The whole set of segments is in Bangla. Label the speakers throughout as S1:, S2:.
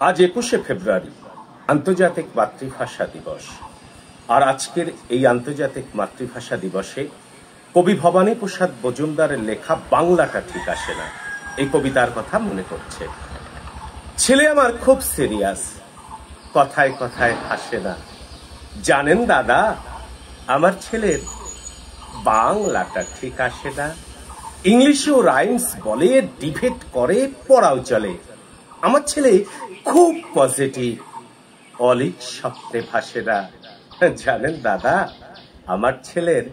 S1: আজ 21শে ফেব্রুয়ারি আন্তর্জাতিক মাতৃভাষা দিবস। আর আজকের এই আন্তর্জাতিক মাতৃভাষা দিবসে কবি ভবানী প্রসাদ মজুমদারের লেখা বাংলাটা ঠিক আসে না এই কবিতার কথা মনে করছে। ছেলে আমার খুব সিরিয়াস, কথায় কথায় হাসে না। জানেন দাদা, আমার ছেলের বাংলাটা ঠিক আসে না। ইংলিশেও রাইমস বলে, ডিবেট করে, পড়াও চলে। আমার ছেলে খুব পজিটিভ, অলিক শব্দে ভাসে না। জানেন দাদা, আমার ছেলের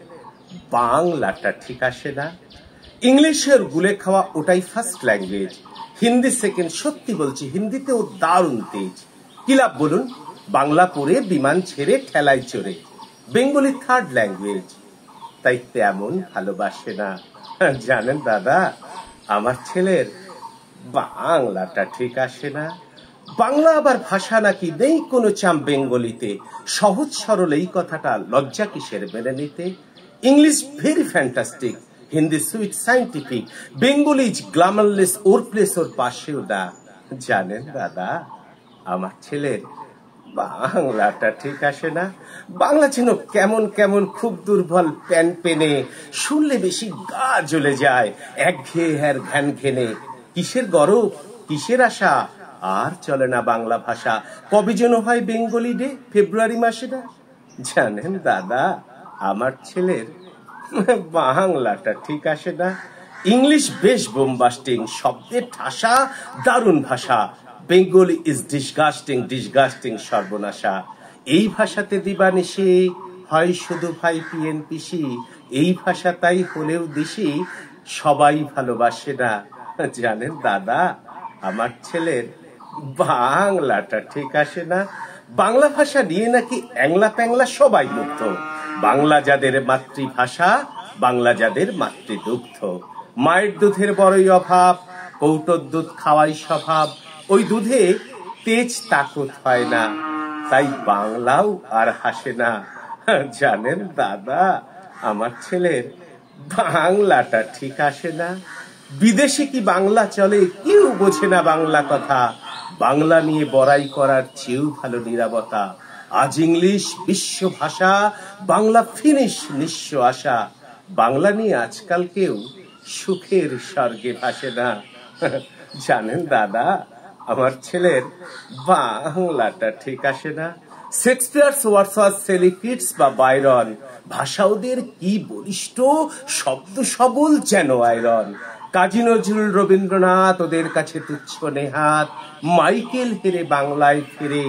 S1: বাংলাটা ঠিক আসে না। ইংলিশের গুলে খাওয়া ওটাই ফার্স্ট ল্যাঙ্গুয়েজ, হিন্দি সেকেন্ড। সত্যি বলছি, হিন্দিতেও দারুণ তেজ। কি লাভ বলুন, বাংলা পড়ে বিমান ছেড়ে ঠেলায় চড়ে। বেঙ্গলি থার্ড ল্যাঙ্গুয়েজ, তাই তেমন ভালোবাসে না। জানেন দাদা, আমার ছেলের বাংলাটা ঠিক আসে না। বাংলা আবার ভাষা নাকি নেই কোনো চাম বেঙ্গলিতে। সহজ সরল এই কথাটা লজ্জা কিসের মেনে নিতে। English very fantastic, Hindi sweet scientific, Bengali is glamourless, ওর প্লেস ওর পাশেও না। জানেন দাদা, আমার ছেলের বাংলাটা ঠিক আসে না। বাংলা যেন কেমন কেমন, খুব দুর্বল, প্যান পেনে, শুনলে বেশি গা জ্বলে যায়, একঘেয়ে হ্যার ঘ্যান ঘেনে। কিসের গরব, কিসের আশা, আর চলে না বাংলা ভাষা। কবে যেন হয় বেঙ্গলি ডে, ফেব্রুয়ারি মাসে না। জানেন দাদা, আমার ছেলের বাংলাটা ঠিক আসে না। ইংলিশ বেশ বোমবাস্টিং, শব্দের ঠাসা, দারুণ ভাষা। বেঙ্গলি ইজ ডিসগাস্টিং, ডিসগাস্টিং, সর্বনাশা। এই ভাষাতে দিবানিশি হয় শুধু ভাই পিএনপিসি। এই ভাষা তাই হলেও দিশি, সবাই ভালোবাসে না। জানেন দাদা, আমার ছেলের বাংলাটা ঠিক আসে না। বাংলা ভাষা নিয়ে নাকি অ্যাংলা প্যাংলা সবাই মুগ্ধ। বাংলা যাদের মাতৃভাষা, বাংলা যাদের মাতৃদুগ্ধ। মায়ের দুধের বড়ই অভাব, কৌটোর দুধ খাওয়াই স্বভাব। ওই দুধে তেজ তাকত হয় না, তাই বাংলাও আর হাসে না। জানেন দাদা, আমার ছেলের বাংলাটা ঠিক আসে না। বিদেশে কি বাংলা চলে, কেউ বোঝে না বাংলা কথা। বাংলা নিয়ে বড়াই করার চেয়েও ভালো নীরবতা। আজ ইংলিশ বিশ্ব ভাষা, বাংলা ফিনিশ নিঃস্ব আশা। বাংলা নিয়ে আজকাল কেউ সুখের স্বর্গে ভাসে না। জানেন দাদা, আমার ছেলের বাংলাটা ঠিক আসে না। শেক্সপিয়ার, ওয়ার্ডসওয়ার্থ, শেলি, কিটস বা বাইরন, ভাষা ওদের কি বলিষ্ঠ, শব্দ সবল যেন আয়রন। কাজী নজরুল, রবীন্দ্রনাথ ওদের কাছে তুচ্ছ নেহাত। মাইকেল হেরে বাংলায় ফিরে,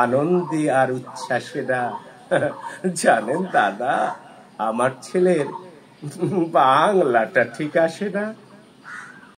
S1: আনন্দে আর উচ্ছ্বাসে না। জানেন দাদা, আমার ছেলের বাংলাটা ঠিক আসে না।